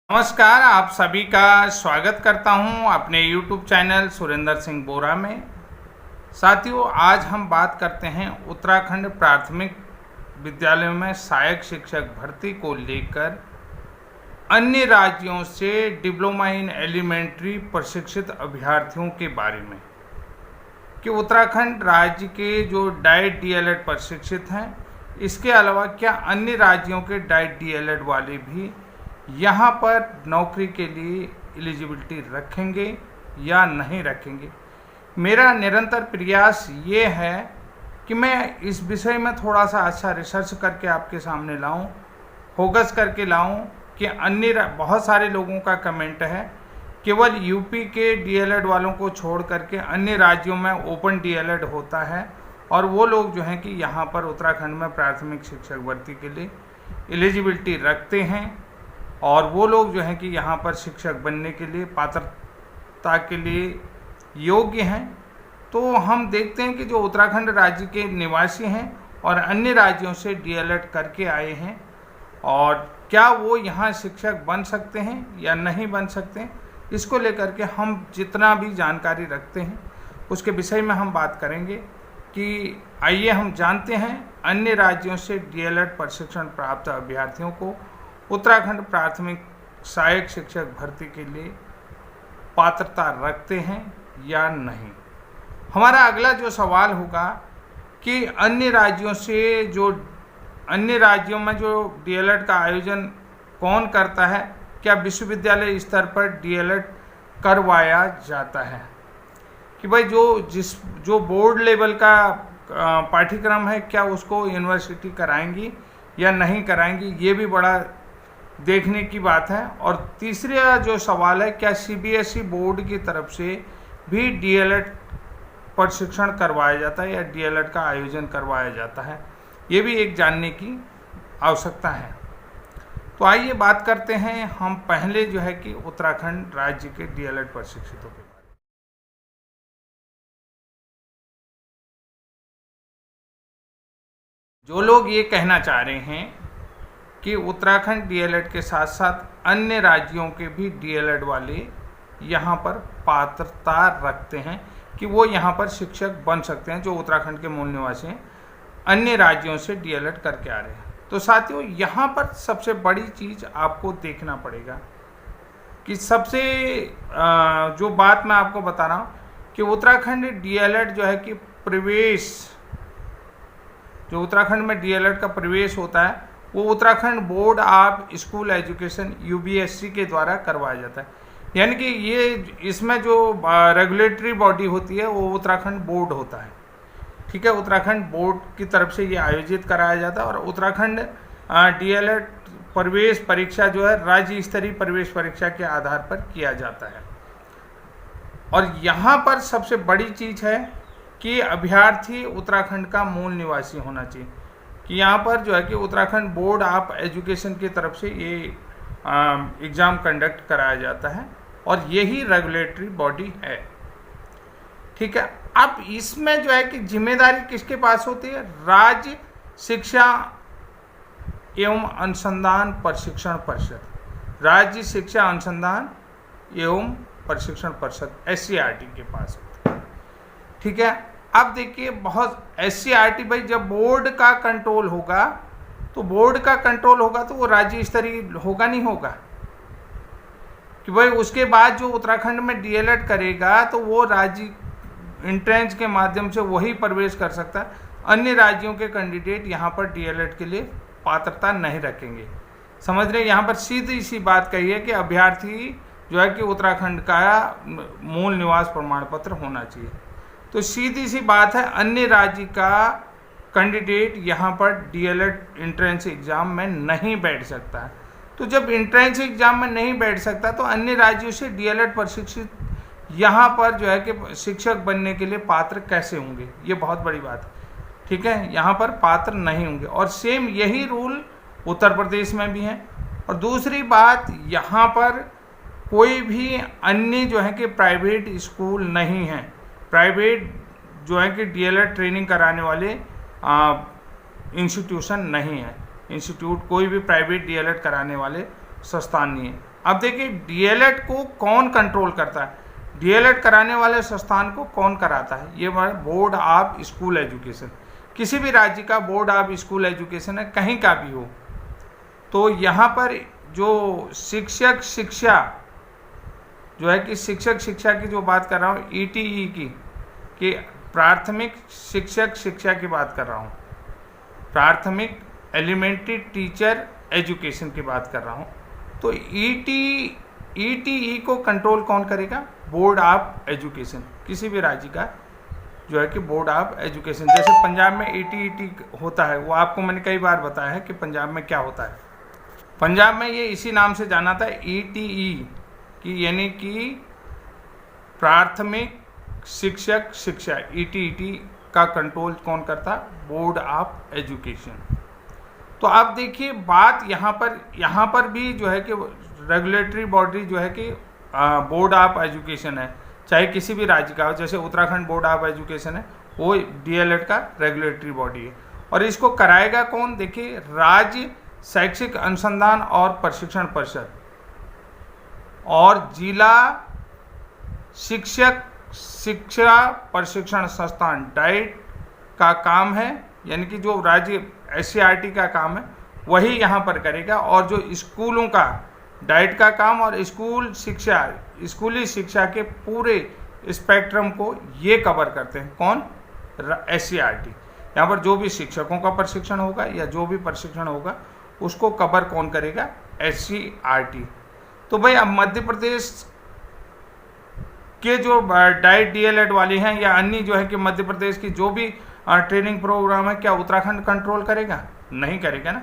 नमस्कार, आप सभी का स्वागत करता हूं अपने YouTube चैनल सुरेंद्र सिंह बोरा में। साथियों, आज हम बात करते हैं उत्तराखंड प्राथमिक विद्यालयों में सहायक शिक्षक भर्ती को लेकर अन्य राज्यों से डिप्लोमा इन एलिमेंट्री प्रशिक्षित अभ्यर्थियों के बारे में कि उत्तराखंड राज्य के जो डाइट DLED प्रशिक्षित हैं, इसके अलावा क्या अन्य राज्यों के डाइट DLED वाले भी यहाँ पर नौकरी के लिए एलिजिबिलिटी रखेंगे या नहीं रखेंगे। मेरा निरंतर प्रयास ये है कि मैं इस विषय में थोड़ा सा अच्छा रिसर्च करके आपके सामने लाऊं, फोकस करके लाऊं कि अन्य बहुत सारे लोगों का कमेंट है केवल यूपी के DLED वालों को छोड़ करके अन्य राज्यों में ओपन DLED होता है और वो लोग जो हैं कि यहाँ पर उत्तराखंड में प्राथमिक शिक्षक भर्ती के लिए एलिजिबिलिटी रखते हैं और वो लोग जो हैं कि यहाँ पर शिक्षक बनने के लिए पात्रता के लिए योग्य हैं। तो हम देखते हैं कि जो उत्तराखंड राज्य के निवासी हैं और अन्य राज्यों से DLED करके आए हैं और क्या वो यहाँ शिक्षक बन सकते हैं या नहीं बन सकते हैं, इसको लेकर के हम जितना भी जानकारी रखते हैं उसके विषय में हम बात करेंगे। कि आइए हम जानते हैं अन्य राज्यों से DLED प्रशिक्षण प्राप्त अभ्यर्थियों को उत्तराखंड प्राथमिक सहायक शिक्षक भर्ती के लिए पात्रता रखते हैं या नहीं। हमारा अगला जो सवाल होगा कि अन्य राज्यों में जो DLED का आयोजन कौन करता है, क्या विश्वविद्यालय स्तर पर DLED करवाया जाता है कि भाई जो बोर्ड लेवल का पाठ्यक्रम है क्या उसको यूनिवर्सिटी कराएंगी या नहीं कराएंगी, ये भी बड़ा देखने की बात है। और तीसरा जो सवाल है, क्या CBSE बोर्ड की तरफ से भी DLED प्रशिक्षण करवाया जाता है या DLED का आयोजन करवाया जाता है, ये भी एक जानने की आवश्यकता है। तो आइए बात करते हैं हम पहले जो है कि उत्तराखंड राज्य के DLED प्रशिक्षितों के बारे में। जो लोग ये कहना चाह रहे हैं कि उत्तराखंड DLED के साथ साथ अन्य राज्यों के भी DLED वाले यहाँ पर पात्रता रखते हैं कि वो यहाँ पर शिक्षक बन सकते हैं, जो उत्तराखंड के मूल निवासी हैं, अन्य राज्यों से DLED करके आ रहे हैं। तो साथियों, यहाँ पर सबसे बड़ी चीज़ आपको देखना पड़ेगा कि सबसे जो बात मैं आपको बता रहा हूँ कि उत्तराखंड DLED जो है कि जो उत्तराखंड में DLED का प्रवेश होता है वो Uttarakhand board of school education UBSC के द्वारा करवाया जाता है। यानी कि ये इसमें जो रेगुलेटरी बॉडी होती है वो उत्तराखंड बोर्ड होता है, ठीक है। उत्तराखंड बोर्ड की तरफ से ये आयोजित कराया जाता है और उत्तराखंड DLED प्रवेश परीक्षा जो है राज्य स्तरीय प्रवेश परीक्षा के आधार पर किया जाता है। और यहाँ पर सबसे बड़ी चीज़ है कि अभ्यर्थी उत्तराखंड का मूल निवासी होना चाहिए, कि यहाँ पर जो है कि उत्तराखंड बोर्ड ऑफ एजुकेशन की तरफ से ये एग्ज़ाम कंडक्ट कराया जाता है और यही रेगुलेटरी बॉडी है, ठीक है। अब इसमें जो है कि जिम्मेदारी किसके पास होती है? राज्य शिक्षा एवं अनुसंधान प्रशिक्षण परिषद, राज्य शिक्षा अनुसंधान एवं प्रशिक्षण परिषद SCERT के पास होती है, ठीक है। अब देखिए, बहुत SCERT भाई जब बोर्ड का कंट्रोल होगा तो वो राज्य स्तरीय होगा नहीं होगा कि भाई उसके बाद जो उत्तराखंड में DLED करेगा तो वो राज्य एंट्रेंस के माध्यम से वही प्रवेश कर सकता है। अन्य राज्यों के कैंडिडेट यहाँ पर DLED के लिए पात्रता नहीं रखेंगे। समझ रहे, यहाँ पर सीधी सी बात कही है कि अभ्यर्थी जो है कि उत्तराखंड का मूल निवास प्रमाण पत्र होना चाहिए। तो सीधी सी बात है, अन्य राज्य का कैंडिडेट यहाँ पर DLED एंट्रेंस एग्ज़ाम में नहीं बैठ सकता है। तो जब एंट्रेंस एग्ज़ाम में नहीं बैठ सकता तो अन्य राज्यों से DLED प्रशिक्षित यहाँ पर जो है कि शिक्षक बनने के लिए पात्र कैसे होंगे, ये बहुत बड़ी बात है, ठीक है। यहाँ पर पात्र नहीं होंगे और सेम यही रूल उत्तर प्रदेश में भी है। और दूसरी बात, यहाँ पर कोई भी अन्य जो है कि प्राइवेट स्कूल नहीं है, प्राइवेट जो है कि DLED ट्रेनिंग कराने वाले इंस्टीट्यूशन नहीं है, इंस्टीट्यूट कोई भी प्राइवेट DLED कराने वाले संस्थान नहीं है। अब देखिए डीएलएड को कौन कंट्रोल करता है, डीएलएड कराने वाले संस्थान को कौन कराता है, ये बोर्ड ऑफ स्कूल एजुकेशन। किसी भी राज्य का बोर्ड ऑफ स्कूल एजुकेशन है, कहीं का भी हो। तो यहाँ पर जो शिक्षक शिक्षा जो है कि शिक्षक शिक्षा की जो बात कर रहा हूँ, ईटीई की, कि प्राथमिक शिक्षक शिक्षा की बात कर रहा हूँ, प्राथमिक एलिमेंट्री टीचर एजुकेशन की बात कर रहा हूँ। तो ईटीई को कंट्रोल कौन करेगा, बोर्ड ऑफ एजुकेशन, किसी भी राज्य का जो है कि बोर्ड ऑफ एजुकेशन। जैसे पंजाब में ईटीई होता है, वो आपको मैंने कई बार बताया है कि पंजाब में क्या होता है। पंजाब में ये इसी नाम से जाना था, ईटीई की, यानी कि प्राथमिक शिक्षक शिक्षा, ईटीई का कंट्रोल कौन करता, बोर्ड ऑफ एजुकेशन। तो आप देखिए बात यहाँ पर भी जो है कि रेगुलेटरी बॉडी जो है कि बोर्ड ऑफ एजुकेशन है, चाहे किसी भी राज्य का हो। जैसे उत्तराखंड बोर्ड ऑफ एजुकेशन है, वो डीएलएड का रेगुलेटरी बॉडी है। और इसको कराएगा कौन, देखिए राज्य शैक्षिक अनुसंधान और प्रशिक्षण परिषद और जिला शिक्षक शिक्षा प्रशिक्षण संस्थान, डाइट का काम है, यानी कि जो राज्य एससीईआरटी का काम है वही यहाँ पर करेगा। और जो स्कूलों का डाइट का काम और स्कूली शिक्षा के पूरे स्पेक्ट्रम को ये कवर करते हैं, कौन, एससीईआरटी। यहाँ पर जो भी शिक्षकों का प्रशिक्षण होगा या जो भी प्रशिक्षण होगा उसको कवर कौन करेगा, एससीईआरटी। तो भाई अब मध्य प्रदेश के जो डाइट डीएलएड वाली हैं या अन्य जो है कि मध्य प्रदेश की जो भी ट्रेनिंग प्रोग्राम है, क्या उत्तराखंड कंट्रोल करेगा, नहीं करेगा ना,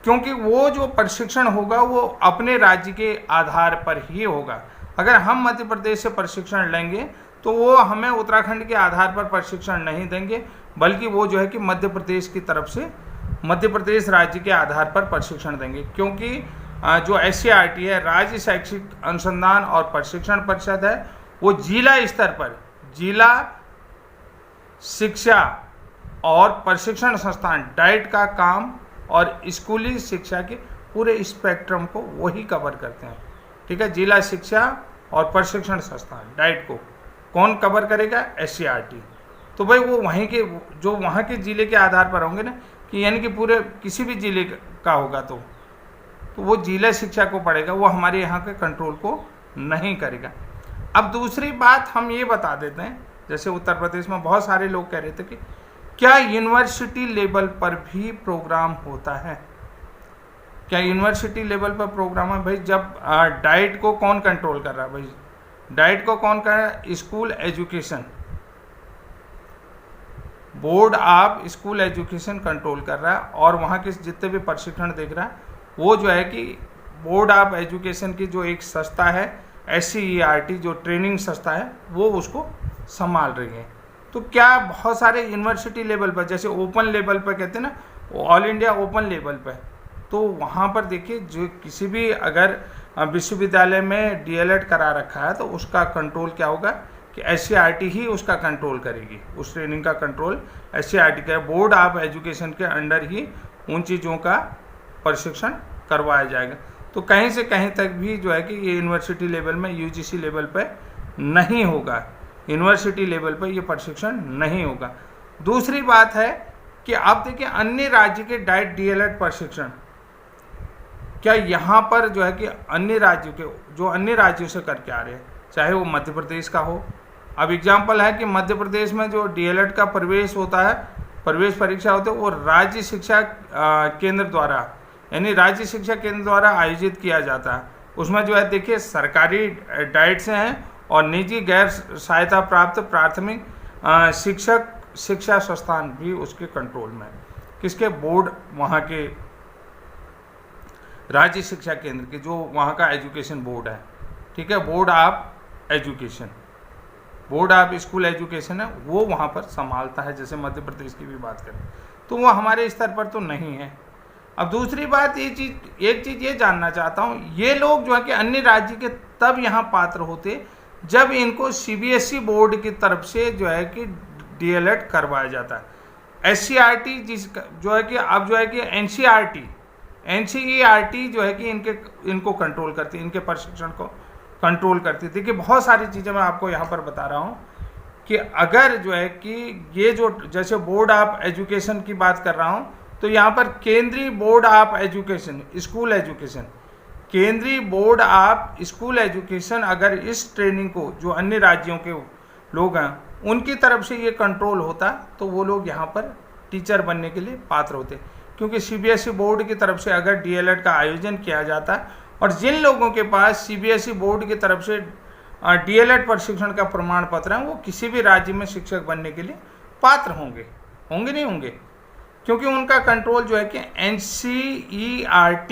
क्योंकि वो जो प्रशिक्षण होगा वो अपने राज्य के आधार पर ही होगा। अगर हम मध्य प्रदेश से प्रशिक्षण लेंगे तो वो हमें उत्तराखंड के आधार पर प्रशिक्षण नहीं देंगे, बल्कि वो जो है कि मध्य प्रदेश की तरफ से मध्य प्रदेश राज्य के आधार पर प्रशिक्षण देंगे। क्योंकि जो एससीईआरटी है, राज्य शैक्षिक अनुसंधान और प्रशिक्षण परिषद है, वो जिला स्तर पर जिला शिक्षा और प्रशिक्षण संस्थान डाइट का काम और स्कूली शिक्षा के पूरे स्पेक्ट्रम को वही कवर करते हैं। ठीक है, जिला शिक्षा और प्रशिक्षण संस्थान डाइट को कौन कवर करेगा, एससीईआरटी। तो भाई वो वहीं के जो वहाँ के जिले के आधार पर होंगे ना, कि यानी कि पूरे किसी भी जिले का होगा तो वो जिला शिक्षा को पढ़ेगा, वो हमारे यहाँ के कंट्रोल को नहीं करेगा। अब दूसरी बात हम ये बता देते हैं, जैसे उत्तर प्रदेश में बहुत सारे लोग कह रहे थे कि क्या यूनिवर्सिटी लेवल पर भी प्रोग्राम होता है, क्या यूनिवर्सिटी लेवल पर प्रोग्राम है। भाई जब डाइट को कौन कंट्रोल कर रहा है, भाई डाइट को कौन कर रहा है, school education, board of school education control कर रहा है। और वहाँ के जितने भी प्रशिक्षण देख रहा है वो जो है कि बोर्ड ऑफ एजुकेशन की जो एक संस्था है एससीईआरटी, जो ट्रेनिंग संस्था है, वो उसको संभाल रही है। तो क्या बहुत सारे यूनिवर्सिटी लेवल पर, जैसे ओपन लेवल पर कहते हैं ना, ऑल इंडिया ओपन लेवल पर, तो वहाँ पर देखिए जो किसी भी अगर विश्वविद्यालय में डीएलएड करा रखा है तो उसका कंट्रोल क्या होगा कि एससीईआरटी ही उसका कंट्रोल करेगी, उस ट्रेनिंग का कंट्रोल एससीईआरटी का, बोर्ड ऑफ एजुकेशन के अंडर ही उन चीज़ों का प्रशिक्षण करवाया जाएगा। तो कहीं से कहीं तक भी जो है कि ये यूनिवर्सिटी लेवल में, यूजीसी लेवल पर नहीं होगा, यूनिवर्सिटी लेवल पर ये प्रशिक्षण नहीं होगा। दूसरी बात है कि आप देखिए अन्य राज्य के डाइट डीएलएड प्रशिक्षण, क्या यहाँ पर जो है कि अन्य राज्यों के जो अन्य राज्यों से करके आ रहे हैं, चाहे वो मध्य प्रदेश का हो। अब एग्जाम्पल है कि मध्य प्रदेश में जो डीएलएड का प्रवेश होता है, प्रवेश परीक्षा होती है, वो राज्य शिक्षा केंद्र द्वारा, यानी राज्य शिक्षा केंद्र द्वारा आयोजित किया जाता है। उसमें जो है देखिए सरकारी डाइट से हैं और निजी गैर सहायता प्राप्त प्राथमिक शिक्षक शिक्षा संस्थान भी उसके कंट्रोल में है। किसके, बोर्ड, वहाँ के राज्य शिक्षा केंद्र के, जो वहाँ का एजुकेशन बोर्ड है, ठीक है, board of education, board of school education है, वो वहाँ पर संभालता है। जैसे मध्य प्रदेश की भी बात करें तो वो हमारे स्तर पर तो नहीं है। अब दूसरी बात एक चीज़ ये जानना चाहता हूँ, ये लोग जो है कि अन्य राज्य के तब यहाँ पात्र होते जब इनको सीबीएसई बोर्ड की तरफ से जो है कि डीएलएड करवाया जाता है। एससीईआरटी जो है कि अब जो है कि NCERT जो है कि इनको कंट्रोल करती है, इनके प्रशिक्षण को कंट्रोल करती है। देखिए बहुत सारी चीज़ें मैं आपको यहाँ पर बता रहा हूँ कि अगर जो है कि ये जो जैसे बोर्ड ऑफ एजुकेशन की बात कर रहा हूँ, तो यहाँ पर केंद्रीय board of education, school education, केंद्रीय बोर्ड ऑफ स्कूल एजुकेशन अगर इस ट्रेनिंग को जो अन्य राज्यों के लोग हैं उनकी तरफ से ये कंट्रोल होता तो वो लोग यहाँ पर टीचर बनने के लिए पात्र होते, क्योंकि CBSE बोर्ड की तरफ से अगर DLED का आयोजन किया जाता और जिन लोगों के पास CBSE बोर्ड की तरफ से DLED प्रशिक्षण का प्रमाण पत्र है वो किसी भी राज्य में शिक्षक बनने के लिए पात्र होंगे नहीं होंगे, क्योंकि उनका कंट्रोल जो है कि NCERT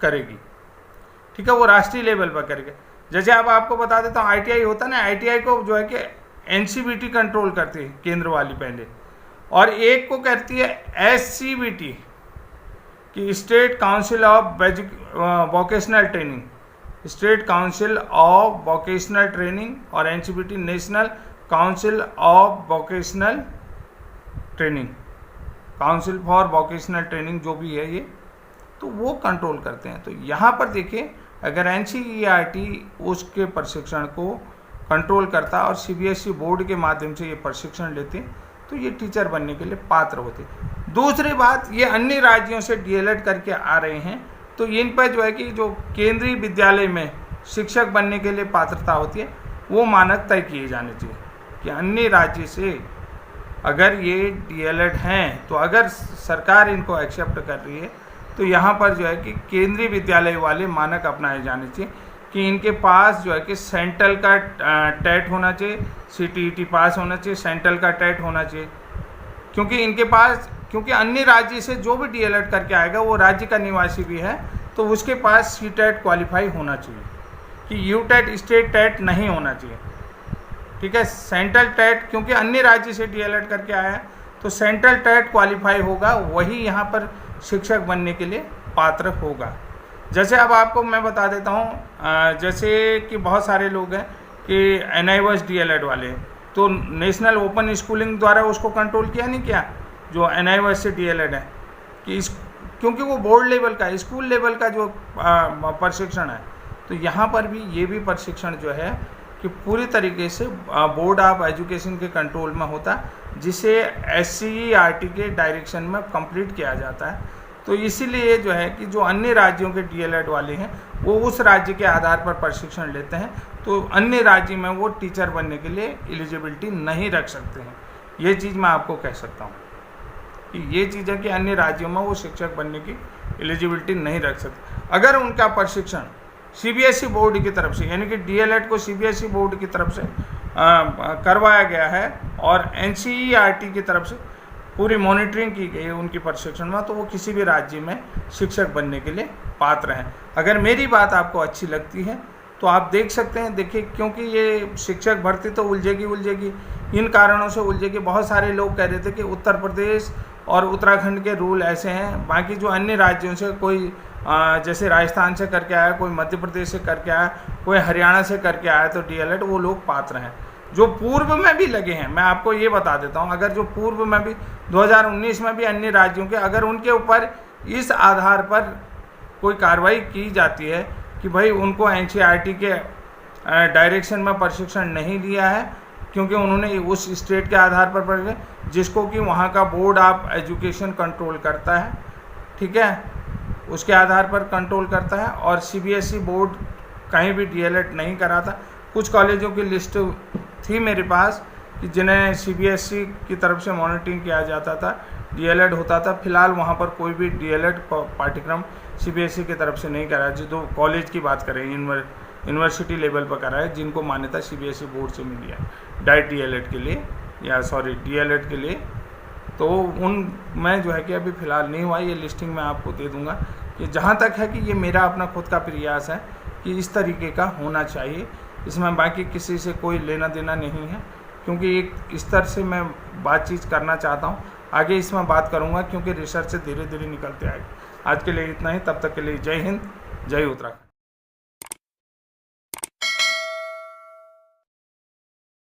करेगी, ठीक है, वो राष्ट्रीय लेवल पर करेगा। जैसे अब आपको बता देता हूँ ITI होता है ना, ITI को जो है कि NCBT कंट्रोल करती है केंद्र वाली पहले, और एक को करती है SCBT कि state council of vocational training, state council of vocational training, और NCBT national council of vocational training, council for vocational training जो भी है ये, तो वो कंट्रोल करते हैं। तो यहाँ पर देखिए अगर NCERT उसके प्रशिक्षण को कंट्रोल करता और CBSE बोर्ड के माध्यम से ये प्रशिक्षण लेते तो ये टीचर बनने के लिए पात्र होते। दूसरी बात, ये अन्य राज्यों से DLED करके आ रहे हैं तो इन पर जो है कि जो केंद्रीय विद्यालय में शिक्षक बनने के लिए पात्रता होती है वो मानक तय किए जाने चाहिए कि अन्य राज्य से अगर ये DLED हैं तो अगर सरकार इनको एक्सेप्ट कर रही है तो यहाँ पर जो है कि केंद्रीय विद्यालय वाले मानक अपनाए जाने चाहिए कि इनके पास जो है कि सेंट्रल का टेट होना चाहिए, CTET पास होना चाहिए, सेंट्रल का टेट होना चाहिए, क्योंकि इनके पास, क्योंकि अन्य राज्य से जो भी DLED करके आएगा वो राज्य का निवासी भी है तो उसके पास CTET क्वालिफाई होना चाहिए, कि UTET स्टेट टेट नहीं होना चाहिए, ठीक है। सेंट्रल टेट क्योंकि अन्य राज्य से DLED करके आया है तो सेंट्रल टेट क्वालिफाई होगा, वही यहाँ पर शिक्षक बनने के लिए पात्र होगा। जैसे अब आपको मैं बता देता हूँ, जैसे कि बहुत सारे लोग हैं कि NIOS DLED वाले, तो नेशनल ओपन स्कूलिंग द्वारा उसको कंट्रोल किया नहीं किया जो NIOS से DLED है, कि क्योंकि वो बोर्ड लेवल का, स्कूल लेवल का जो प्रशिक्षण है, तो यहाँ पर भी ये भी प्रशिक्षण जो है कि पूरी तरीके से बोर्ड ऑफ एजुकेशन के कंट्रोल में होता, जिसे SCERT के डायरेक्शन में कंप्लीट किया जाता है। तो इसीलिए जो है कि जो अन्य राज्यों के DLED वाले हैं वो उस राज्य के आधार पर प्रशिक्षण लेते हैं, तो अन्य राज्य में वो टीचर बनने के लिए एलिजिबिलिटी नहीं रख सकते हैं। ये चीज़ मैं आपको कह सकता हूँ कि ये चीज़ है कि अन्य राज्यों में वो शिक्षक बनने की एलिजिबिलिटी नहीं रख सकते। अगर उनका प्रशिक्षण CBSE बोर्ड की तरफ से, यानी कि DLED को CBSE बोर्ड की तरफ से करवाया गया है और NCERT की तरफ से पूरी मॉनिटरिंग की गई है उनकी प्रशिक्षण में, तो वो किसी भी राज्य में शिक्षक बनने के लिए पात्र हैं। अगर मेरी बात आपको अच्छी लगती है तो आप देख सकते हैं, देखिए क्योंकि ये शिक्षक भर्ती तो उलझेगी, इन कारणों से उलझेगी। बहुत सारे लोग कह रहे थे कि उत्तर प्रदेश और उत्तराखंड के रूल ऐसे हैं, बाकी जो अन्य राज्यों से कोई जैसे राजस्थान से करके आया, कोई मध्य प्रदेश से करके आया, कोई हरियाणा से करके आया तो DLED वो लोग पात्र हैं। जो पूर्व में भी लगे हैं, मैं आपको ये बता देता हूँ, अगर जो पूर्व में भी 2019 में भी अन्य राज्यों के अगर उनके ऊपर इस आधार पर कोई कार्रवाई की जाती है कि भाई उनको NCERT के डायरेक्शन में प्रशिक्षण नहीं लिया है क्योंकि उन्होंने उस स्टेट के आधार पर जिसको कि वहाँ का बोर्ड ऑफ एजुकेशन कंट्रोल करता है, ठीक है, उसके आधार पर कंट्रोल करता है, और CBSE बोर्ड कहीं भी DLED नहीं कराता। कुछ कॉलेजों की लिस्ट थी मेरे पास कि जिन्हें CBSE की तरफ से मॉनिटरिंग किया जाता था, DLED होता था। फिलहाल वहाँ पर कोई भी DLED पाठ्यक्रम CBSE की तरफ से नहीं करा है। जो कॉलेज की बात करें, यूनिवर्सिटी लेवल पर करा है, जिनको मान्यता CBSE बोर्ड से मिली है डाइट DLED के लिए, या सॉरी DLED के लिए, तो उनमें जो है कि अभी फ़िलहाल नहीं हुआ। ये लिस्टिंग मैं आपको दे दूंगा कि जहाँ तक है कि ये मेरा अपना खुद का प्रयास है कि इस तरीके का होना चाहिए, इसमें बाकी किसी से कोई लेना देना नहीं है, क्योंकि एक स्तर से मैं बातचीत करना चाहता हूँ। आगे इसमें बात करूँगा क्योंकि रिसर्च से धीरे धीरे निकलते आएगा। आज के लिए इतना ही, तब तक के लिए जय हिंद, जय उत्तराखंड।